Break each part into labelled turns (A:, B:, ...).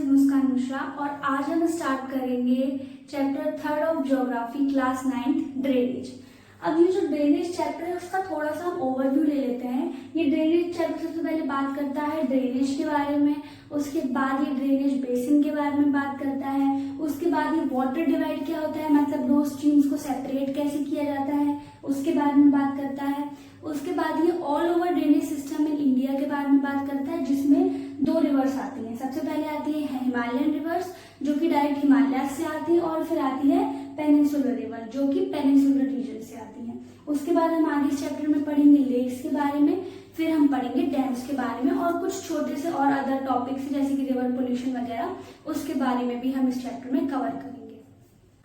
A: Is मुस्कान मिश्रा और आज हम स्टार्ट करेंगे chapter 3 of geography class 9 drainage. अब ये जो ड्रेनेज चैप्टर है उसका थोड़ा सा हम ओवरव्यू ले लेते हैं। ये ड्रेनेज चैप्टर सबसे पहले बात करता है ड्रेनेज के बारे में, उसके बाद ये ड्रेनेज बेसिन के बारे में बात करता है, उसके बाद ये वाटर डिवाइड क्या होता है, मतलब दो स्ट्रीम्स को सेपरेट कैसे किया जाता है उसके बारे में बात करता है। उसके बाद ये all over drainage system in India के बारे में बात करता है, जिसमें दो रिवर्स आती हैं। सबसे पहले आती है हिमालयन रिवर्स जो कि डायरेक्ट हिमालय से आती है, और फिर आती है पेनिनसुलर रिवर जो कि पेनिनसुलर रीजन से आती है। उसके बाद हम आगे इस चैप्टर में पढ़ेंगे लेक्स के बारे में, फिर हम पढ़ेंगे डैम्स के बारे में और कुछ छोटे से और अदर टॉपिक्स जैसे कि रिवर पोल्यूशन वगैरह, उसके बारे में भी हम इस चैप्टर में कवर करेंगे।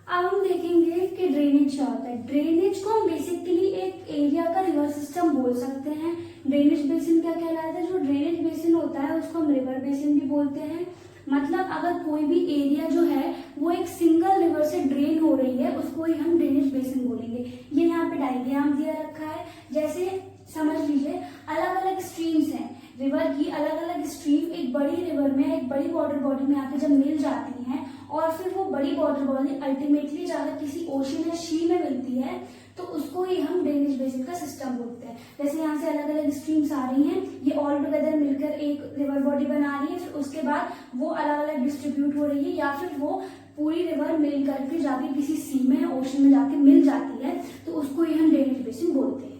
A: अब हम देखेंगे कि ड्रेनेज क्या होता है। ड्रेनेज को हम बेसिकली एक एरिया का रिवर सिस्टम बोल सकते हैं। ड्रेनेज बेसिन क्या कहलाता है, जो ड्रेनेज बेसिन होता है उसको हम रिवर बेसिन भी बोलते हैं। मतलब अगर कोई भी एरिया जो है वो एक सिंगल रिवर से ड्रेन हो रही है उसको ही हम ड्रेनेज बेसिन बोलेंगे। ये यहाँ पे डायग्राम दिया रखा है, जैसे समझ लीजिए अलग अलग स्ट्रीम्स हैं रिवर की, अलग अलग स्ट्रीम एक बड़ी रिवर में, एक बड़ी वाटर बॉडी में आके जब मिल जाती हैं और फिर वो बड़ी वाटर बॉडी अल्टीमेटली जाकर किसी ओशन या सी में मिलती है तो उसको ही हम ड्रेनेज बेसिन का सिस्टम बोलते हैं। जैसे यहाँ से अलग अलग स्ट्रीम्स आ रही हैं, ये ऑल टुगेदर मिलकर एक रिवर बॉडी बना रही है, फिर उसके बाद वो अलग अलग डिस्ट्रीब्यूट हो रही है या फिर वो पूरी रिवर मिल करके जाके किसी सी में या ओशन में जाके मिल जाती है तो उसको ही हम ड्रेनेज बेसिन बोलते हैं।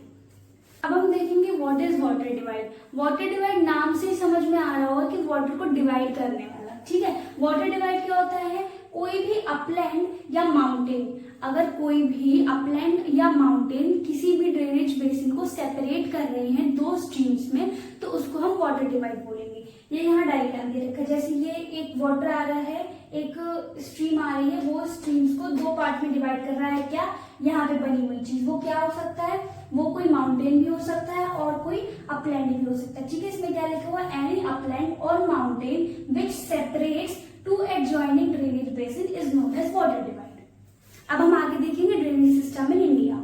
A: अब हम देखेंगे what is water divide. Water divide नाम से ही समझ में आ रहा होगा कि वाटर को डिवाइड करने वाला, ठीक है। वाटर डिवाइड क्या होता है, कोई भी अपलैंड या माउंटेन, अगर कोई भी अपलैंड या माउंटेन किसी भी ड्रेनेज बेसिन को सेपरेट कर रही है दो स्ट्रीम्स में तो उसको हम वाटर डिवाइड बोलेंगे। ये यहाँ डायग्राम दे रखा है, जैसे ये एक वाटर आ रहा है, एक स्ट्रीम आ रही है, वो स्ट्रीम्स को दो पार्ट में डिवाइड कर रहा है। क्या यहाँ पे बनी हुई चीज, वो क्या हो सकता है, वो कोई माउंटेन भी हो सकता है और कोई अपलैंड भी हो सकता है, ठीक है। इसमें क्या लिखा हुआ है, एनी अपलैंड और mountain which separates two adjoining drainage basin is known as water divide. अब हम आगे देखेंगे drainage system in India.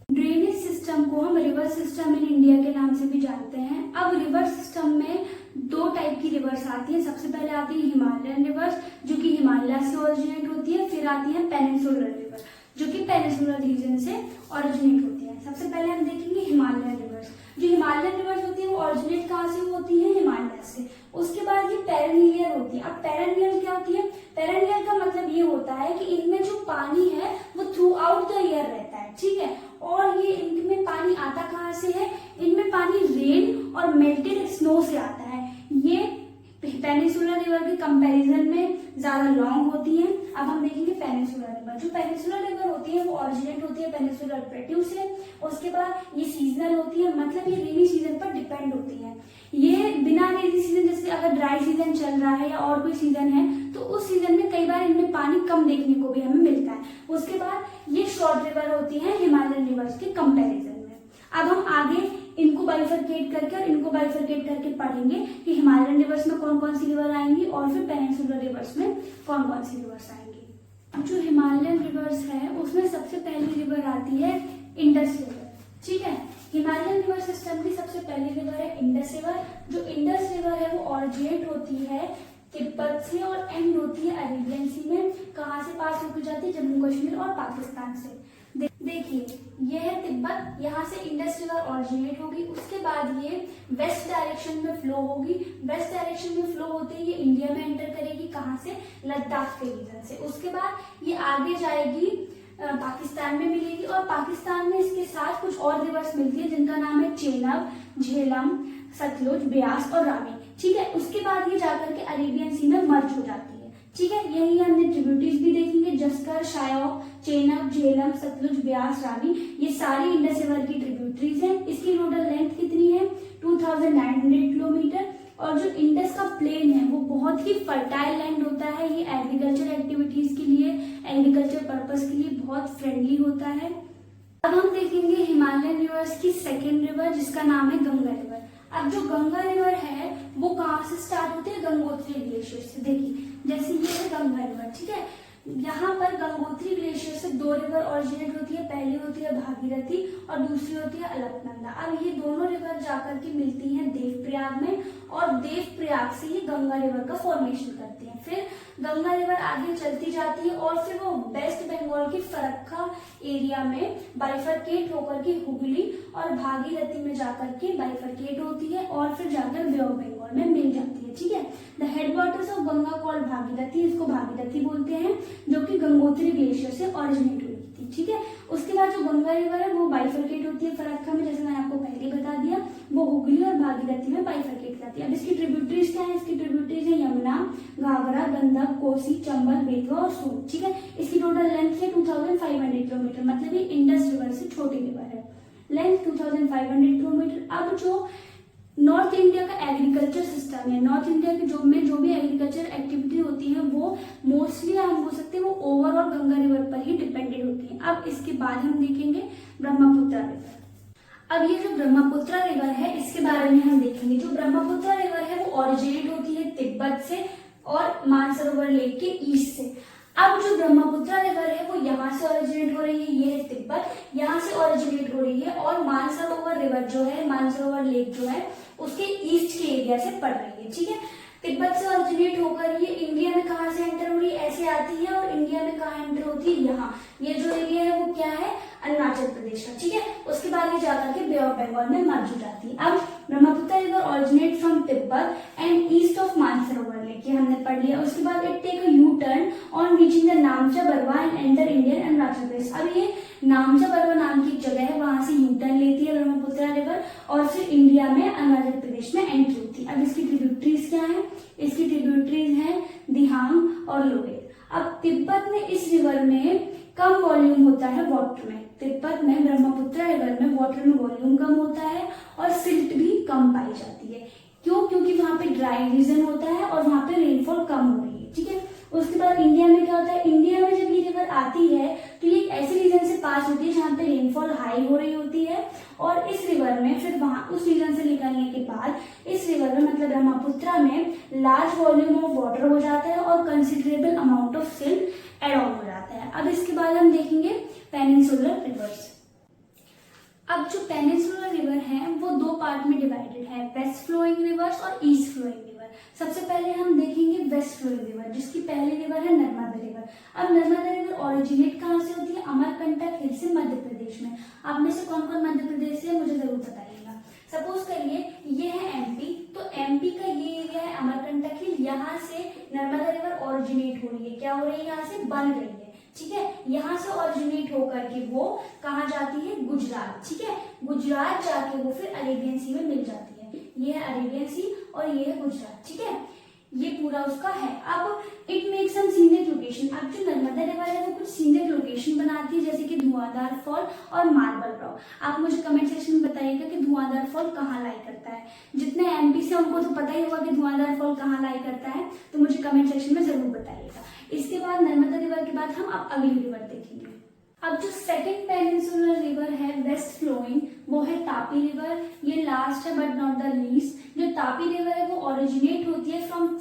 A: Drainage system को हम रिवर सिस्टम इन इंडिया के नाम से भी जानते हैं। अब रिवर सिस्टम में दो टाइप की रिवर्स आती है। सबसे पहले आती है हिमालयन रिवर्स जो कि हिमालय से ओरिजिनेट होती है, फिर आती है पेनिनसुलर रिवर जो कि पेनिनसुलर रीजन से ओरिजिनेट होती है। सबसे पहले हम देखेंगे हिमालयन रिवर्स। जो हिमालयन रिवर्स होती है वो ओरिजिनेट कहाँ से होती है, हिमालय से। उसके बाद ये पेरेनियल होती है। अब पेरेनियल क्या होती है, पेरेनियल का मतलब ये होता है कि इनमें जो पानी है वो थ्रू आउट द ईयर रहता है, ठीक है। और ये इनमें पानी आता कहाँ से है, इनमें पानी रेन और मेल्टेड स्नो से आता है। ये पेनिनसुलर रिवर के कंपैरिजन में ज्यादा लॉन्ग होती है। अब हम देखेंगे पेनिनसुलर रिवर। जो पेनिनसुलर रिवर होती है वो ओरिजिनेट होती है पेनिनसुलर प्लेट्यू से। उसके बाद ये सीजनल होती है, मतलब ये रेनी सीजन पर डिपेंड होती है। ये बिना रेनी सीजन, जैसे अगर ड्राई सीजन चल रहा है या और कोई सीजन है तो उस सीजन में कई बार इनमें पानी कम देखने को भी हमें मिलता है। उसके बाद ये शॉर्ट रिवर होती है हिमालयन रिवर्स के कंपैरिजन में। अब हम आगे इनको बाइफरकेट करके और इनको बाइफरकेट करके पढ़ेंगे कि हिमालयन रिवर्स में कौन कौन सी रिवर आएंगी और फिर पेनिनसुलर रिवर्स में कौन कौन सी रिवर्स आएंगी। जो हिमालयन रिवर्स है उसमें सबसे पहली रिवर आती है इंडस रिवर, ठीक है। हिमालयन रिवर सिस्टम की सबसे पहली रिवर है इंडस रिवर। जो इंडस रिवर है वो ओरिजिनेट होती है तिब्बत से और एंड होती है अरेबियन सी में। कहाँ से पास होकर जाती है, जम्मू कश्मीर और पाकिस्तान से। देखिए ये है तिब्बत, यहाँ से इंडस रिवर ओरिजिनेट होगी। उसके बाद ये वेस्ट डायरेक्शन में फ्लो होगी। वेस्ट डायरेक्शन में फ्लो होते ही ये इंडिया में एंटर करेगी, कहाँ से, लद्दाख के रीजन से। उसके बाद ये आगे जाएगी पाकिस्तान में मिलेगी और पाकिस्तान में इसके साथ कुछ और रिवर्स मिलती है जिनका नाम है चेनाब, झेलम, सतलुज, ब्यास और रावी, ठीक है। उसके बाद ये जाकर के अरेबियन सी में मर्ज हो जाती है, ठीक है। यही हमने ट्रिब्यूटरीज भी देखेंगे, जस्कर, शायोक, चेनाब, झेलम, सतलुज, ब्यास, रावी, ये सारी इंडस रिवर की ट्रिब्यूटरीज हैं। इसकी टोटल लेंथ कितनी है, 2900 किलोमीटर। और जो इंडस का प्लेन है वो बहुत ही फर्टाइल लैंड होता है। ये एग्रीकल्चर एक्टिविटीज के लिए, एग्रीकल्चर पर्पस के लिए बहुत फ्रेंडली होता है। अब हम देखेंगे हिमालयन रिवर्स की सेकेंड रिवर जिसका नाम है गंगा रिवर। अब जो गंगा रिवर है वो कहाँ से स्टार्ट होती है, गंगोत्री ग्लेशियर से। देखिए जैसे ये है गंगा रिवर, ठीक है। यहाँ पर गंगोत्री ग्लेशियर से दो रिवर ओरिजिनेट होती है, पहली होती है भागीरथी और दूसरी होती है अलकनंदा। अब ये दोनों रिवर जाकर के मिलती हैं देवप्रयाग में और देवप्रयाग से ये गंगा रिवर का फॉर्मेशन करती हैं। फिर गंगा रिवर आगे चलती जाती है और फिर वो वेस्ट बंगाल की फरक्का एरिया में बाइफरकेट होकर के हुगली और भागीरथी में जाकर के बाइफरकेट होती है और फिर जाकर बे ऑफ बंगाल में मिल जाती है। ठीक है, the headwaters of Ganga called Bhagirathi, इसको भागीरथी बोलते हैं, जो कि गंगोत्री ग्लेशियर से ओरिजिनेट हुई थी। ठीक है, उसके बाद जो गंगा रिवर है वो बाइफरकेट होती है फरक्का में, जैसे मैंने आपको पहले बता दिया, वो हुगली और भागीरथी में बाइफरकेट करती है। अब इसकी ट्रिब्यूटरीज क्या है? इसकी ट्रिब्यूटरीज है यमुना, घाघरा, गंडक, कोसी, चंबल, बेतवा और सोन। ठीक है, इसकी टोटल लेंथ है 2500 किलोमीटर, मतलब ये इंडस रिवर से छोटी रिवर है, लेंथ 2500 किलोमीटर। अब जो नॉर्थ इंडिया का एग्रीकल्चर सिस्टम है, नॉर्थ इंडिया की जो भी एग्रीकल्चर एक्टिविटी होती है वो मोस्टली हम बोल सकते हैं वो ओवरऑल गंगा रिवर पर ही डिपेंडेंट होती है। अब इसके बाद हम देखेंगे ब्रह्मपुत्र रिवर। अब ये जो ब्रह्मपुत्र रिवर है इसके बारे में हम देखेंगे। जो ब्रह्मपुत्र रिवर है वो ओरिजिनेट होती है तिब्बत से और मानसरोवर लेक के ईस्ट से। अब जो ब्रह्मपुत्र रिवर है वो यहाँ से ओरिजिनेट हो रही है, ये है तिब्बत, यहाँ से ओरिजिनेट हो रही है और मानसरोवर रिवर जो है, मानसरोवर लेक जो है उसके ईस्ट के एरिया से पड़ रही है। ठीक है, तिब्बत से ओरिजिनेट होकर ये इंडिया में कहाँ से एंटर हो रही है? ऐसे आती है और इंडिया में कहाँ एंटर होती है? यहाँ। ये जो एरिया है वो क्या है? अरुणाचल प्रदेश का। ठीक है, उसके बाद ये जाकर के बे ऑफ बंगाल में मर्ज हो जाती है। अब Brahmaputra river originate from Tibet and east of Mansarovar lake, ये हमने पढ़ लिया। उसके बाद it take a U turn on reaching the Namcha Barwa and enter Indian Arunachal Pradesh. अब ये नामचा बरवा नाम की एक जगह है, वहां से यू टर्न लेती है ब्रह्मपुत्र रिवर और फिर इंडिया में अरुणाचल प्रदेश में एंट्री होती है। अब इसकी ट्रिब्यूटरीज क्या है? इसकी ट्रिब्यूटरीज है दिहांग और लोहेर। अब तिब्बत में इस रिवर में कम वॉल्यूम होता है वाटर में, तिब्बत में ब्रह्मपुत्र रिवर में वाटर में वॉल्यूम कम होता है और सिल्ट भी कम पाई जाती है। क्यों? क्योंकि वहां पे ड्राई रीजन होता है और वहां पे रेनफॉल कम हो रही है। ठीक है, उसके बाद इंडिया में क्या होता है? इंडिया में जब ये रिवर आती है तो ये एक ऐसे रीजन से पास होती है जहाँ पे रेनफॉल हाई हो रही होती है और इस रिवर में फिर वहां उस रीजन से निकलने के बाद इस रिवर में मतलब ब्रह्मपुत्र में लार्ज वॉल्यूम ऑफ वाटर हो जाता है और considerable amount of silt add on हो जाता है। अब इसके बाद हम देखेंगे पेनिनसुलर रिवर्स। अब जो पेनिनसुलर रिवर है वो दो पार्ट में डिवाइडेड है, वेस्ट फ्लोइंग रिवर्स और ईस्ट फ्लोइंग रिवर। सबसे पहले हम देखेंगे वेस्ट फ्लोइंग रिवर, जिसकी पहली रिवर है नर्मदा रिवर। अब नर्मदा रिवर ओरिजिनेट कहाँ से होती है? अमरकंटक हिल से मध्य प्रदेश में। आप में से कौन कौन मध्य प्रदेश से मुझे जरूर बताइएगा। सपोज करिए ये है एमपी, तो एमपी का ये एरिया है अमरकंटक हिल, यहाँ से नर्मदा रिवर ओरिजिनेट हो रही है। क्या हो रही है? यहाँ से बन रही है। ठीक है, यहाँ से ओरिजिनेट होकर के वो कहाँ जाती है? गुजरात। ठीक है, गुजरात जाके वो फिर अरेबियन सी में मिल जाती है। ये है अरेबियन सी और ये है गुजरात। ठीक है, ये पूरा उसका है। अब it make some scenic location. अब जो नर्मदा रिवर है वो कुछ सीनिक लोकेशन बनाती है, जैसे कि धुआंधार फॉल और मार्बल रॉक। आप मुझे कमेंट सेक्शन में बताइएगा कि धुआंधार फॉल कहाँ लाई करता है। जितने एमपी से उनको तो पता ही होगा कि धुआंधार फॉल कहाँ लाई करता है, तो मुझे कमेंट सेक्शन में जरूर बताइएगा। इसके बाद नर्मदा रिवर के बाद हम अब अगली रिवर देखेंगे। अब जो सेकंड पेनिनसुलर रिवर है वेस्ट फ्लोइंग, वो है तापी रिवर। ये लास्ट है बट नॉट द लीस्ट। जो तापी रिवर है वो ओरिजिनेट होती है from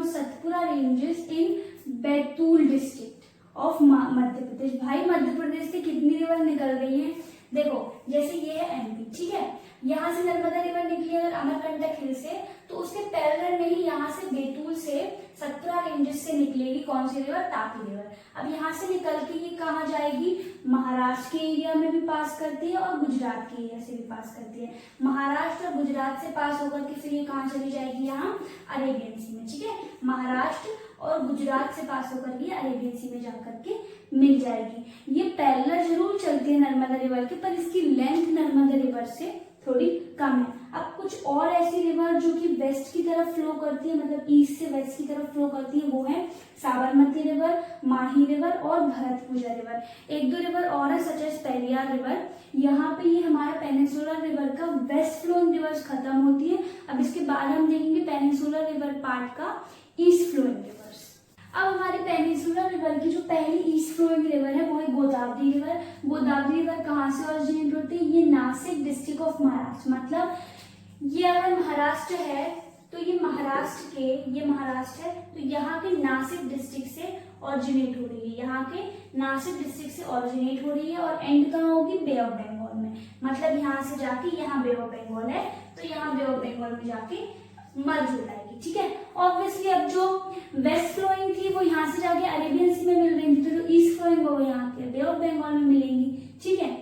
A: Satpura ranges in Betul district of Madhya Pradesh. भाई मध्य प्रदेश से कितनी रिवर निकल रही है? देखो, जैसे ये है एमपी, ठीक है, यहाँ से नर्मदा रिवर निकली अगर अमरकंटक हिल से, तो उसके पैरेलल में ही यहाँ से बैतूल से सतपुरा रेंजेस से निकलेगी कौन सी रिवर? तापी रिवर। अब यहाँ से निकल के ये कहाँ जाएगी? महाराष्ट्र के एरिया में भी पास करती है और गुजरात के एरिया से भी पास करती है। महाराष्ट्र और गुजरात से पास होकर के फिर ये कहाँ चली जाएगी? यहाँ अरेबियन सी में। ठीक है, महाराष्ट्र और गुजरात से पास होकर ये अरेबियन सी में जाकर के मिल जाएगी। ये पैरेलल जरूर चलती है नर्मदा रिवर के, पर इसकी लेंथ नर्मदा रिवर से थोड़ी कम है। अब कुछ और ऐसी रिवर जो कि वेस्ट की तरफ फ्लो करती है, मतलब ईस्ट से वेस्ट की तरफ फ्लो करती है, वो है साबरमती रिवर, माही रिवर और भरतपुजा रिवर। एक दो रिवर और है सच एज पेरियार रिवर। यहाँ पे ये हमारा पेनिनसुलर रिवर का वेस्ट फ्लोइंग रिवर्स खत्म होती है। अब इसके बाद हम देखेंगे पेनिनसुलर रिवर पार्ट का ईस्ट फ्लोइंग रिवर्स। अब हमारे पेनिनसुलर रिवर की जो पहली ईस्ट फ्लोइंग रिवर है वो है गोदावरी रिवर। गोदावरी रिवर कहाँ से ओरिजिनेट होती है? ये नासिक डिस्ट्रिक्ट ऑफ महाराष्ट्र। मतलब ये अगर महाराष्ट्र है तो ये महाराष्ट्र महाराष्ट्र के, ये महाराष्ट्र है, तो यहाँ के नासिक डिस्ट्रिक्ट से ऑरिजिनेट हो रही है, यहाँ के नासिक डिस्ट्रिक्ट से ऑरिजिनेट हो रही है और एंड कहाँ होगी, बे ऑफ बंगाल में। मतलब यहाँ से जाके यहाँ बे ऑफ बंगाल है, तो यहाँ बे ऑफ बंगाल में जाके मर्ज हो जाएगी, ठीक है। ऑब्वियसली अब जो वेस्ट फ्लोइंग थी वो यहाँ से जाके अरेबियन सी में मिल रही थी, तो जो ईस्ट फ्लोइंग वो यहाँ के बे ऑफ बंगाल में मिलेंगी, ठीक है।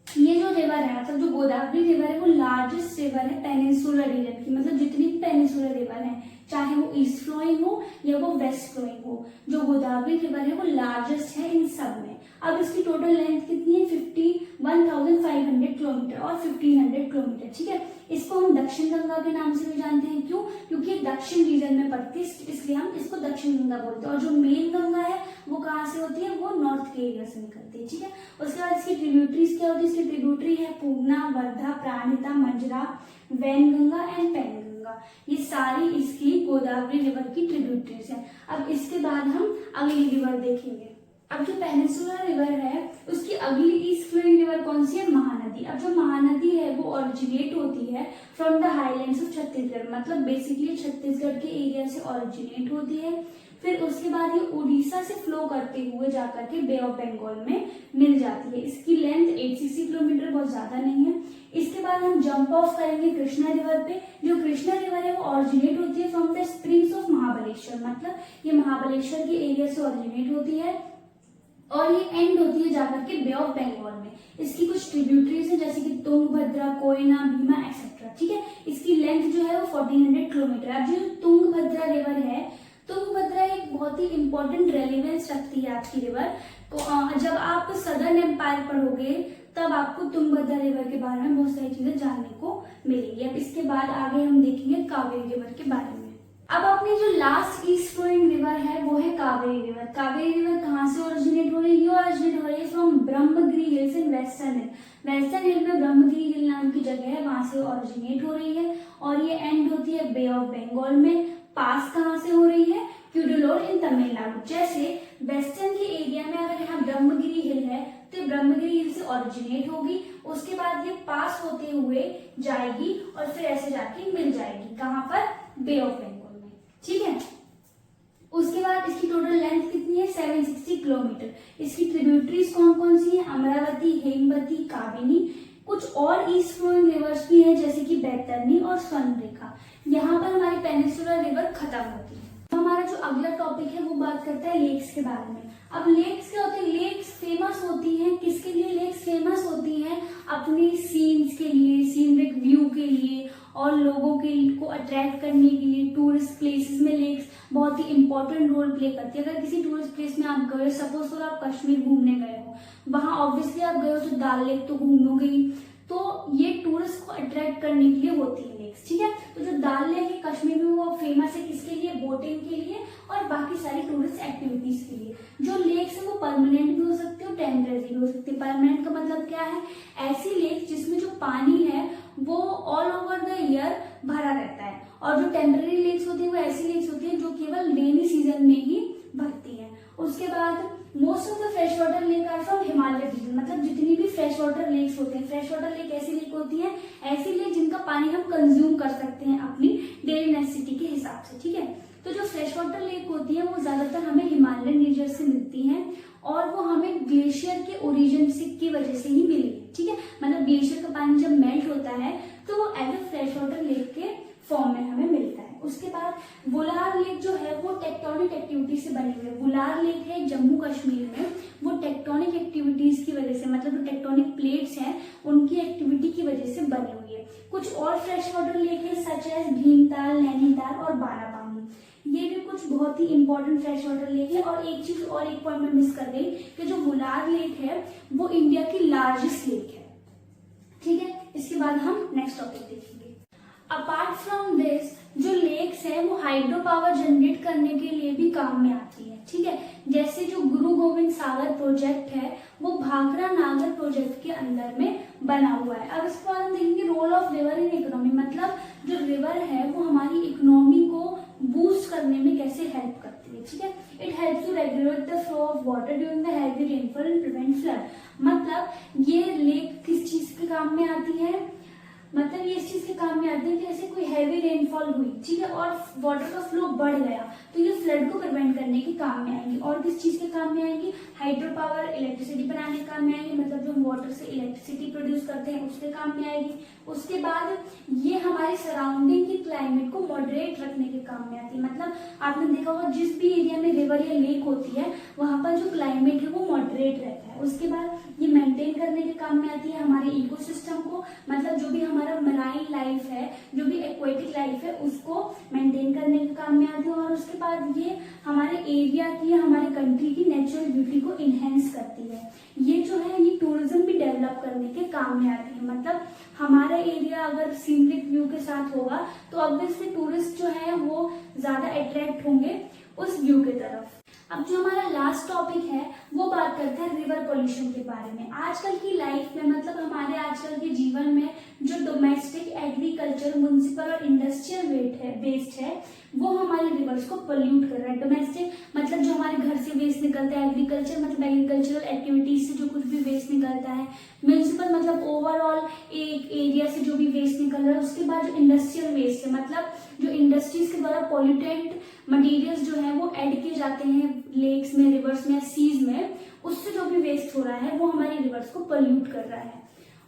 A: ये जो रिवर है, मतलब जो गोदावरी रिवर है, वो लार्जेस्ट रिवर है पेनिनसुलर रीजन की, मतलब जितनी भी पेनिनसुलर रिवर है, चाहे वो ईस्ट फ्लोइंग हो या वो वेस्ट फ्लोइंग हो, जो गोदावरी रिवर है वो लार्जेस्ट है इन सब में। अब इसकी टोटल लेंथ कितनी है, 51,500 किलोमीटर और 1500 किलोमीटर, ठीक है। इसको हम दक्षिण गंगा के नाम से भी जानते हैं, क्यों, क्योंकि ये दक्षिण रीजन में पड़ती है, इसलिए हम इसको दक्षिण गंगा बोलते हैं। और जो मेन गंगा है वो कहाँ से होती है, वो नॉर्थ के एरिया से निकलती है, ठीक है। उसके बाद इसकी ट्रिब्यूटरीज क्या होती है, इसकी ट्रिब्यूटरी है पूर्णा, वर्धा, प्राणहिता, मंजरा, वैनगंगा एंड पैनगंगा, ये सारी इसकी गोदावरी रिवर की ट्रिब्यूटरीज है। अब इसके बाद हम अगली रिवर देखेंगे। अब जो पेनिनसुलर रिवर है उसकी अगली ईस्ट फ्लोइंग रिवर कौन सी है, महानदी। अब जो महानदी है वो ऑरिजिनेट होती है from the highlands of Chhattisgarh, मतलब बेसिकली छत्तीसगढ़ के एरिया से ऑरिजिनेट होती है। फिर उसके बाद ये उड़ीसा से फ्लो करते हुए जाकर के बे ऑफ बंगाल में मिल जाती है। इसकी लेंथ 860 किलोमीटर, बहुत ज्यादा नहीं है। इसके बाद हम जंप ऑफ करेंगे कृष्णा रिवर पे। जो कृष्णा रिवर है वो ऑरिजिनेट होती है from the springs of Mahabaleshwar, मतलब ये महाबलेश्वर के एरिया से ऑरिजिनेट होती है और ये एंड होती है जाकर के बे ऑफ बंगाल में। इसकी कुछ ट्रिब्यूटरीज है जैसे कि तुंगभद्रा, कोयना, भीमा एक्सेट्रा, ठीक है। इसकी लेंथ जो है वो 1400 किलोमीटर। अब जो तुंगभद्रा रिवर है, तुंगभद्रा एक बहुत ही इंपॉर्टेंट रेलिवेंस रखती है आपकी रिवर को। जब आप सदर्न एम्पायर पढ़ोगे तब आपको तुंगभद्रा रिवर के बारे में बहुत सारी चीजें जानने को मिलेगी। अब इसके बाद आगे हम देखेंगे कावेरी रिवर के बारे में। अब अपनी जो लास्ट ईस्ट फ्लोइंग रिवर है वो है कावेरी रिवर। कावेरी रिवर कहाँ से ओरिजिनेट हो रही है, ये ओरिजिनेट हो रही है from Brahmagiri hills in western hill. Western hill में ब्रह्मगिरी हिल नाम की जगह है, वहां से ओरिजिनेट हो रही है और ये एंड होती है बे ऑफ बंगाल में। पास कहाँ से हो रही है, क्यूडलोर इन तमिलनाडु। जैसे वेस्टर्न के एरिया में अगर यहाँ ब्रह्मगिरी हिल है तो ब्रह्मगिरी हिल से ओरिजिनेट होगी, उसके बाद ये पास होते हुए जाएगी और फिर ऐसे जाके मिल जाएगी कहाँ पर, बे ऑफ बंगाल में, ठीक है। उसके बाद इसकी टोटल लेंथ कितनी है, 760 किलोमीटर। इसकी ट्रिब्यूटरीज कौन कौन सी है, अमरावती, हेमवती, काबिनी। कुछ और ईस्ट फ्लोइंग रिवर्स भी है जैसे कि बैतरनी और स्वर्णरेखा। यहाँ पर हमारी पेनिनसुलर रिवर खत्म होती है। हमारा जो अगला टॉपिक है वो बात करता है लेक्स के बारे में। अब लेक्स क्या होती है, लेक्स फेमस होती हैं, किसके लिए लेक्स फेमस होती हैं, अपनी सीन्स के लिए, सीनरिक व्यू के लिए और लोगों को अट्रैक्ट करने के लिए। टूरिस्ट प्लेसेस में लेक्स बहुत ही इंपॉर्टेंट रोल प्ले करती है। अगर किसी टूरिस्ट प्लेस में आप गए, सपोज तो आप कश्मीर घूमने गए हो, वहां ऑब्वियसली आप गए हो तो दाल लेक तो घूमोगे ही, तो ये टूरिस्ट को अट्रैक्ट करने के लिए होती है लेक्स, ठीक है। तो जो दाल लेक है कश्मीर में वो फेमस है किसके लिए, बोटिंग के लिए और बाकी सारी टूरिस्ट एक्टिविटीज के लिए। जो लेक्स है वो परमानेंट भी हो सकती है और टेम्परेरी भी हो सकती है। परमानेंट का मतलब क्या है, ऐसी लेक जिसमें जो पानी है वो ऑल ओवर द ईयर भरा रहता है। और जो टेम्परेरी लेक्स होती है वो ऐसी लेक्स होती है जो केवल रेनी सीजन में ही भरती है। उसके बाद most of the fresh water lake are from Himalaya region, मतलब जितनी भी फ्रेश वाटर लेक्स होते हैं, फ्रेश वाटर लेक ऐसी लेक होती है, ऐसी लेक जिनका पानी हम कंज्यूम कर सकते हैं अपनी डेली नेसेसिटी के हिसाब से, ठीक है। तो जो फ्रेश वाटर लेक होती है वो ज्यादातर हमें हिमालयन रीजन से मिलती हैं और वो हमें ग्लेशियर के ओरिजिन से की वजह से ही मिली है, ठीक है। मतलब ग्लेशियर का पानी जब मेल्ट होता है तो वो as a fresh water lake के फॉर्म में हमें मिलता है। उसके बाद वुलार लेक जो है वो टेक्टोनिक एक्टिविटी से बनी हुई है। वुलार लेक है जम्मू कश्मीर में, वो टेक्टोनिक एक्टिविटीज की वजह से, मतलब जो टेक्टोनिक प्लेट्स हैं उनकी एक्टिविटी की वजह से बनी हुई है। कुछ और फ्रेश वाटर लेक है सच एज भीमताल, नैनीताल और बारापानी, ये भी कुछ बहुत ही इंपॉर्टेंट फ्रेश वाटर लेक है। और एक चीज और, एक पॉइंट में मिस कर गई कि जो वुलार लेक है वो इंडिया की लार्जेस्ट लेक है, ठीक है। इसके बाद हम नेक्स्ट टॉपिक देखेंगे। अपार्ट फ्रॉम दिस जो लेक्स है वो हाइड्रो पावर जनरेट करने के लिए भी काम में आती है, ठीक है। जैसे जो गुरु गोविंद सागर प्रोजेक्ट है वो भाखरा नागर प्रोजेक्ट के अंदर में बना हुआ है। अब इसके बाद हम देखेंगे role of river in economy, मतलब जो रिवर है वो हमारी इकोनॉमी को बूस्ट करने में कैसे हेल्प करती है, ठीक है। It helps to regulate the flow of water during the heavy rainfall and prevent flood. मतलब ये लेक किस चीज के काम में आती है, मतलब ये इस चीज के काम में आते हैं कि ऐसे कोई हैवी रेनफॉल हुई, ठीक है, और वाटर का फ्लो बढ़ गया तो ये फ्लड को प्रिवेंट करने के काम में आएंगी। और किस चीज के काम में आएंगी? हाइड्रो पावर, इलेक्ट्रिसिटी बनाने के काम में आएंगी, मतलब जो हम वाटर से इलेक्ट्रिसिटी प्रोड्यूस करते हैं उसके काम में आएगी। उसके बाद ये हमारे सराउंडिंग की क्लाइमेट को मॉडरेट रखने के काम में आती है। मतलब आपने देखा होगा जिस भी एरिया में रिवर या लेक होती है वहां पर जो क्लाइमेट है वो मॉडरेट रहता है। उसके बाद ये मेंटेन करने के काम में आती है हमारे इकोसिस्टम को, मतलब जो भी हमारा मराइन लाइफ है, जो भी एक्वेटिक लाइफ है उसको मेंटेन करने के काम में आती है। और उसके बाद ये हमारे एरिया की, हमारे कंट्री की नेचुरल ब्यूटी को इनहेंस करती है। ये जो है ये टूरिज्म भी डेवलप करने के काम में आती है। मतलब हमारा एरिया अगर सीनरिक व्यू के साथ होगा तो ऑब्वियसली टूरिस्ट जो है वो ज्यादा अट्रैक्ट होंगे उस व्यू की तरफ। अब जो हमारा लास्ट टॉपिक है वो बात करते हैं रिवर पोल्यूशन के बारे में। आजकल की लाइफ में, मतलब हमारे आजकल के जीवन में जो डोमेस्टिक, एग्रीकल्चर, म्युनिसिपल और इंडस्ट्रियल वेस्ट है वो हमारे रिवर्स को पोल्यूट कर रहा है। डोमेस्टिक मतलब जो हमारे घर से वेस्ट निकलता है, एग्रीकल्चर मतलब एग्रीकल्चरल एक्टिविटीज से जो कुछ भी वेस्ट निकलता है, म्युनिसिपल मतलब ओवरऑल एक एरिया से जो भी वेस्ट निकल रहा है। उसके बाद जो इंडस्ट्रियल वेस्ट है, मतलब जो इंडस्ट्रीज के द्वारा पॉल्यूटेंट मटेरियल्स जो है वो ऐड किए जाते हैं लेक्स में, रिवर्स में, सीज में, उससे जो भी वेस्ट हो रहा है वो हमारी रिवर्स को पोल्यूट कर रहा है।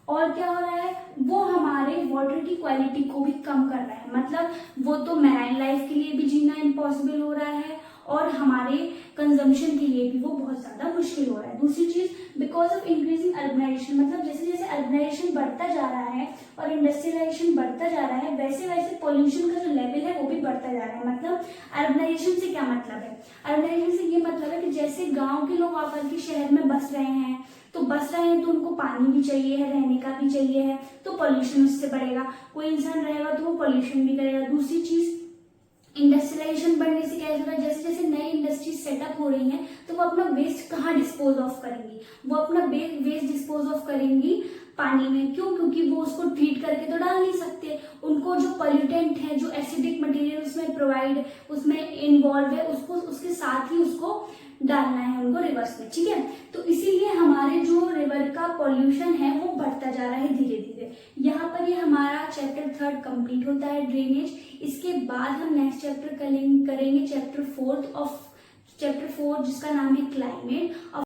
A: और क्या हो रहा है, वो हमारे वाटर की क्वालिटी को भी कम कर रहा है। मतलब वो तो मैराइन लाइफ के लिए भी जीना इम्पॉसिबल हो रहा है और हमारे कंजम्पशन के लिए भी वो बहुत ज्यादा मुश्किल हो रहा है। दूसरी चीज, बिकॉज ऑफ इंक्रीजिंग अर्बनाइजेशन, मतलब जैसे जैसे अर्बनाइजेशन बढ़ता जा रहा है और इंडस्ट्रियलाइजेशन बढ़ता जा रहा है वैसे वैसे पोल्यूशन का जो लेवल है वो भी बढ़ता जा रहा है। मतलब अर्बनाइजेशन से क्या मतलब है? अर्बनाइजेशन से ये मतलब है कि जैसे गांव के लोग आकर के शहर में बस रहे हैं तो उनको पानी भी चाहिए है, रहने का भी चाहिए है, तो पोल्यूशन उससे बढ़ेगा। कोई इंसान रहेगा तो वो पोल्यूशन भी करेगा। दूसरी चीज, इंडस्ट्रियलाइजेशन बढ़ने से क्या हो रहा है, जैसे जैसे नई इंडस्ट्रीज सेटअप हो रही हैं तो वो अपना वेस्ट कहाँ डिस्पोज ऑफ करेंगी? वो अपना वेस्ट डिस्पोज ऑफ करेंगी पानी में। क्यों? क्योंकि वो उसको ट्रीट करके तो डाल नहीं सकते। उनको जो पॉल्यूटेंट है, जो एसिडिक मटेरियल उसमें प्रोवाइड, उसमें इन्वॉल्व है, उसको उसके साथ ही उसको डालना है उनको रिवर्स में, ठीक है। तो इसीलिए हमारे जो रिवर का पॉल्यूशन है वो बढ़ता जा रहा है धीरे धीरे। यहाँ पर ये हमारा चैप्टर 3 कंप्लीट होता है, ड्रेनेज। इसके बाद हम नेक्स्ट चैप्टर करेंगे चैप्टर 4 जिसका नाम है क्लाइमेट।